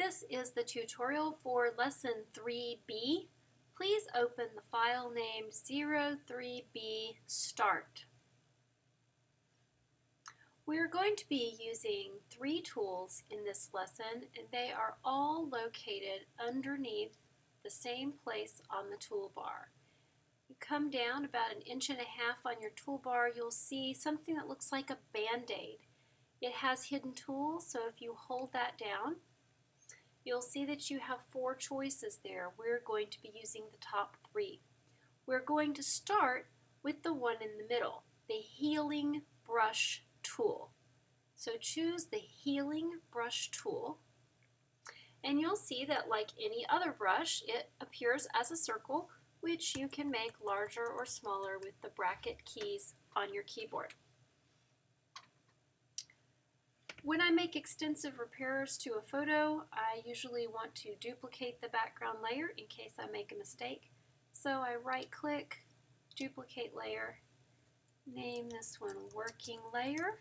This is the tutorial for Lesson 3B. Please open the file named 03B Start. We're going to be using three tools in this lesson, and they are all located underneath the same place on the toolbar. You come down about 1.5 inches on your toolbar, you'll see something that looks like a Band-Aid. It has hidden tools, so if you hold that down, you'll see that you have four choices there. We're going to be using the top three. We're going to start with the one in the middle, the Healing Brush tool. So choose the Healing Brush tool, and you'll see that like any other brush, it appears as a circle, which you can make larger or smaller with the bracket keys on your keyboard. When I make extensive repairs to a photo, I usually want to duplicate the background layer in case I make a mistake. So I right-click, duplicate layer, name this one Working Layer,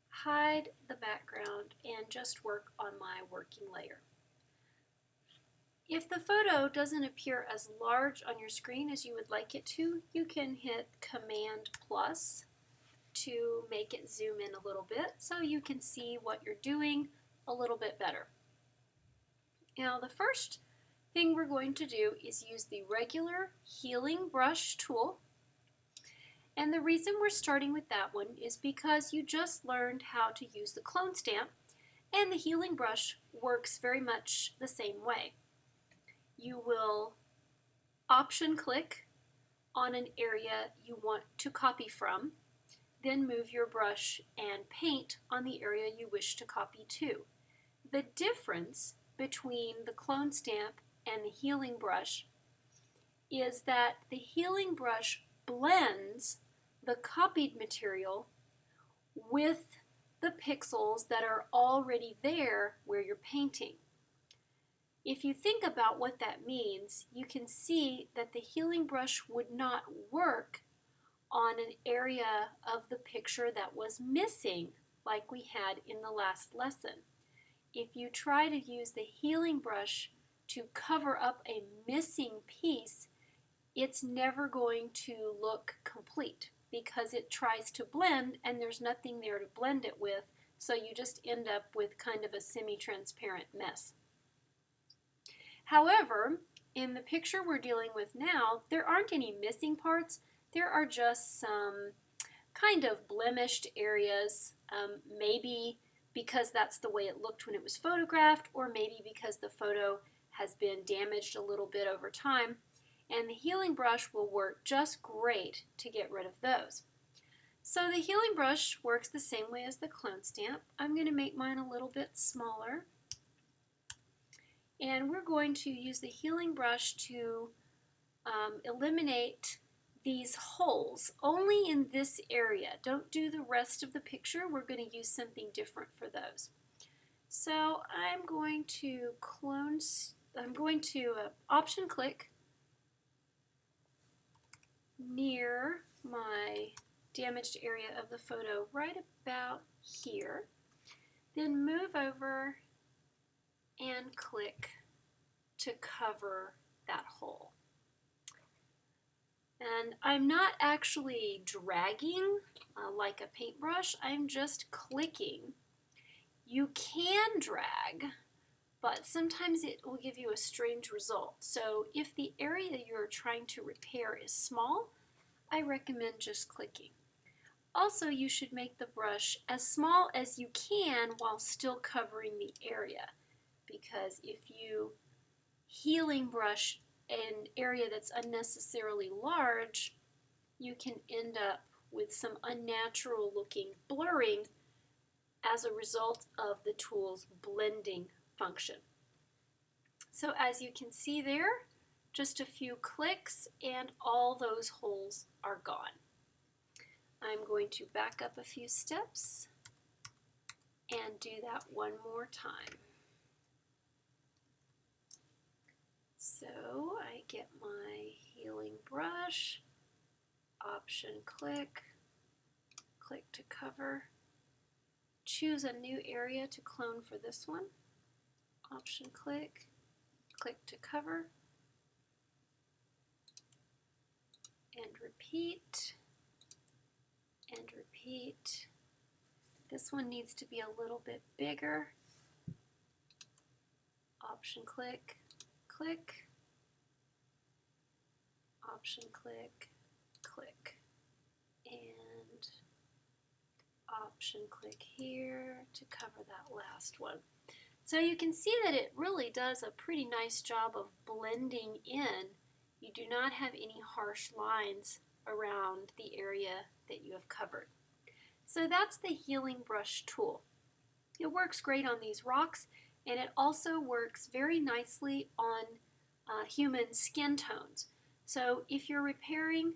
hide the background, and just work on my working layer. If the photo doesn't appear as large on your screen as you would like it to, you can hit Command plus to make it zoom in a little bit so you can see what you're doing a little bit better. Now the first thing we're going to do is use the regular Healing Brush tool, and the reason we're starting with that one is because you just learned how to use the clone stamp, and the Healing Brush works very much the same way. You will option click on an area you want to copy from, then move your brush and paint on the area you wish to copy to. The difference between the clone stamp and the Healing Brush is that the Healing Brush blends the copied material with the pixels that are already there where you're painting. If you think about what that means, you can see that the Healing Brush would not work on an area of the picture that was missing like we had in the last lesson. If you try to use the Healing Brush to cover up a missing piece, it's never going to look complete because it tries to blend and there's nothing there to blend it with, so you just end up with kind of a semi-transparent mess. However, in the picture we're dealing with now, there aren't any missing parts. There are just some kind of blemished areas, maybe because that's the way it looked when it was photographed, or maybe because the photo has been damaged a little bit over time, and the Healing Brush will work just great to get rid of those. So the Healing Brush works the same way as the clone stamp. I'm going to make mine a little bit smaller, and we're going to use the Healing Brush to eliminate these holes only in this area. Don't do the rest of the picture. We're going to use something different for those. So I'm going to option click near my damaged area of the photo right about here, then move over and click to cover that hole. And I'm not actually dragging like a paintbrush, I'm just clicking. You can drag, but sometimes it will give you a strange result. So if the area you're trying to repair is small, I recommend just clicking. Also, you should make the brush as small as you can while still covering the area, because if you Healing Brush an area that's unnecessarily large, you can end up with some unnatural looking blurring as a result of the tool's blending function. So as you can see there, just a few clicks and all those holes are gone. I'm going to back up a few steps and do that one more time. So I get my Healing Brush, option click, click to cover, choose a new area to clone for this one. Option click, click to cover, and repeat, and repeat. This one needs to be a little bit bigger. Option click, click, option click, click, and option click here to cover that last one. So you can see that it really does a pretty nice job of blending in. You do not have any harsh lines around the area that you have covered. So that's the healing brush tool. It works great on these rocks, and it also works very nicely on human skin tones. So if you're repairing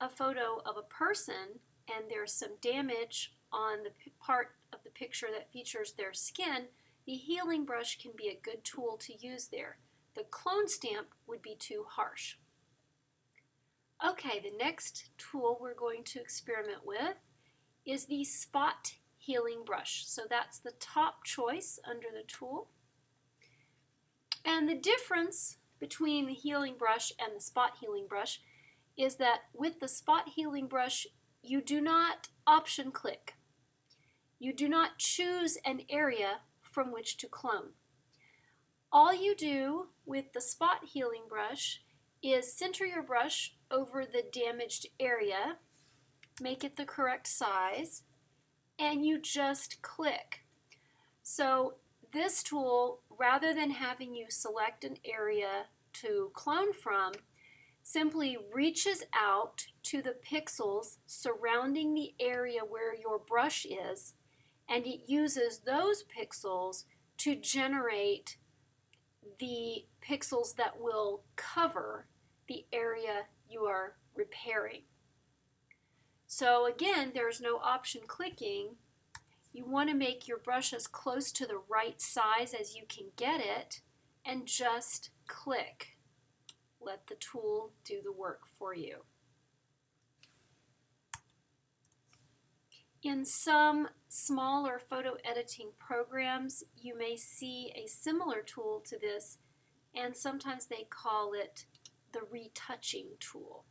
a photo of a person and there's some damage on the part of the picture that features their skin, the healing brush can be a good tool to use there. The clone stamp would be too harsh. Okay, the next tool we're going to experiment with is the spot healing brush. So that's the top choice under the tool. And the difference between the healing brush and the spot healing brush is that with the spot healing brush, you do not option click. You do not choose an area from which to clone. All you do with the spot healing brush is center your brush over the damaged area, make it the correct size, and you just click. So this tool, rather than having you select an area to clone from, simply reaches out to the pixels surrounding the area where your brush is, and it uses those pixels to generate the pixels that will cover the area you are repairing. So again, there's no option clicking. You want to make your brush as close to the right size as you can get it, and just click. Let the tool do the work for you. In some smaller photo editing programs, you may see a similar tool to this, and sometimes they call it the retouching tool.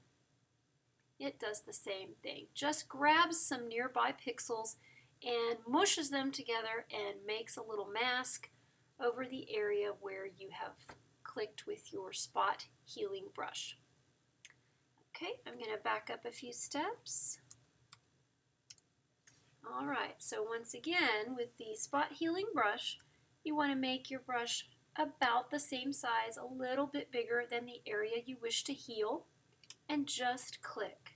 It does the same thing. Just grabs some nearby pixels and mushes them together and makes a little mask over the area where you have clicked with your spot healing brush. Okay, I'm going to back up a few steps. All right, so once again, with the spot healing brush, you want to make your brush about the same size, a little bit bigger than the area you wish to heal, and just click.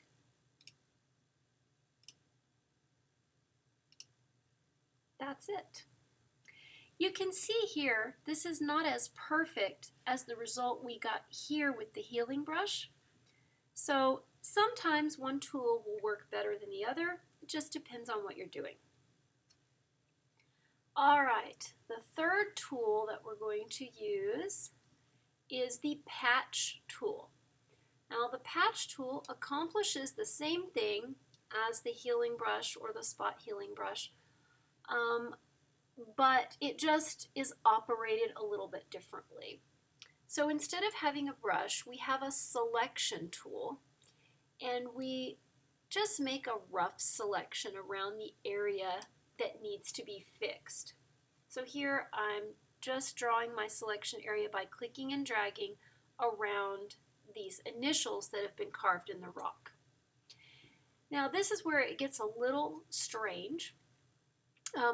That's it. You can see here, this is not as perfect as the result we got here with the healing brush. So sometimes one tool will work better than the other. It just depends on what you're doing. All right, the third tool that we're going to use is the patch tool. Now the patch tool accomplishes the same thing as the healing brush or the spot healing brush, but it just is operated a little bit differently. So instead of having a brush, we have a selection tool, and we just make a rough selection around the area that needs to be fixed. So here I'm just drawing my selection area by clicking and dragging around these initials that have been carved in the rock. Now this is where it gets a little strange.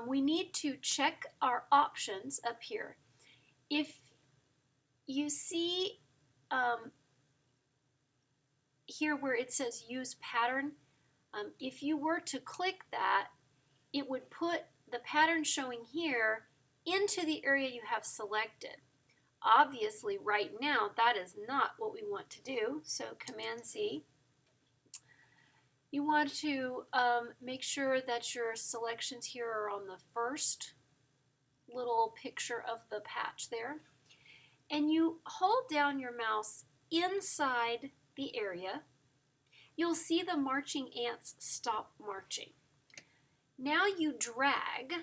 We need to check our options up here. If you see here where it says use pattern, if you were to click that, it would put the pattern showing here into the area you have selected. Obviously right now that is not what we want to do, so Command Z. You want to make sure that your selections here are on the first little picture of the patch there, and you hold down your mouse inside the area. You'll see the marching ants stop marching. Now you drag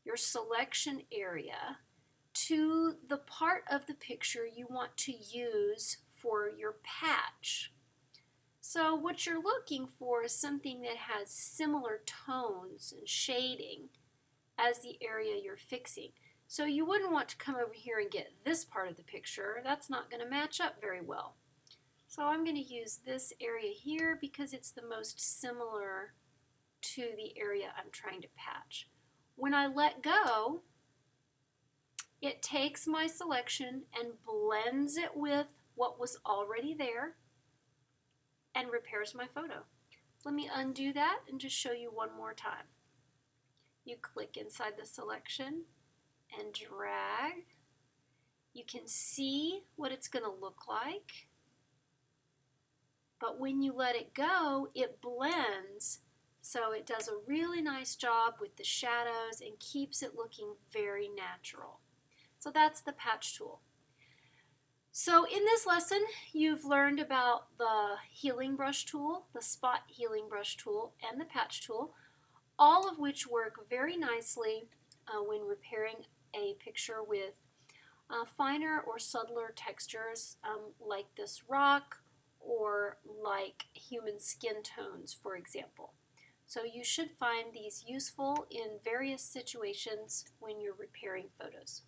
your selection area to the part of the picture you want to use for your patch. So what you're looking for is something that has similar tones and shading as the area you're fixing. So you wouldn't want to come over here and get this part of the picture. That's not going to match up very well. So I'm going to use this area here because it's the most similar to the area I'm trying to patch. When I let go, it takes my selection and blends it with what was already there and repairs my photo. Let me undo that and just show you one more time. You click inside the selection and drag. You can see what it's going to look like. But when you let it go, it blends. So it does a really nice job with the shadows and keeps it looking very natural. So that's the patch tool. So in this lesson, you've learned about the healing brush tool, the spot healing brush tool, and the patch tool, all of which work very nicely when repairing a picture with finer or subtler textures like this rock or like human skin tones, for example. So you should find these useful in various situations when you're repairing photos.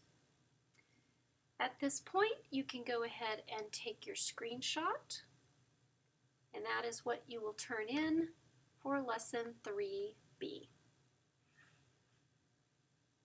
At this point, you can go ahead and take your screenshot, and that is what you will turn in for lesson 3B.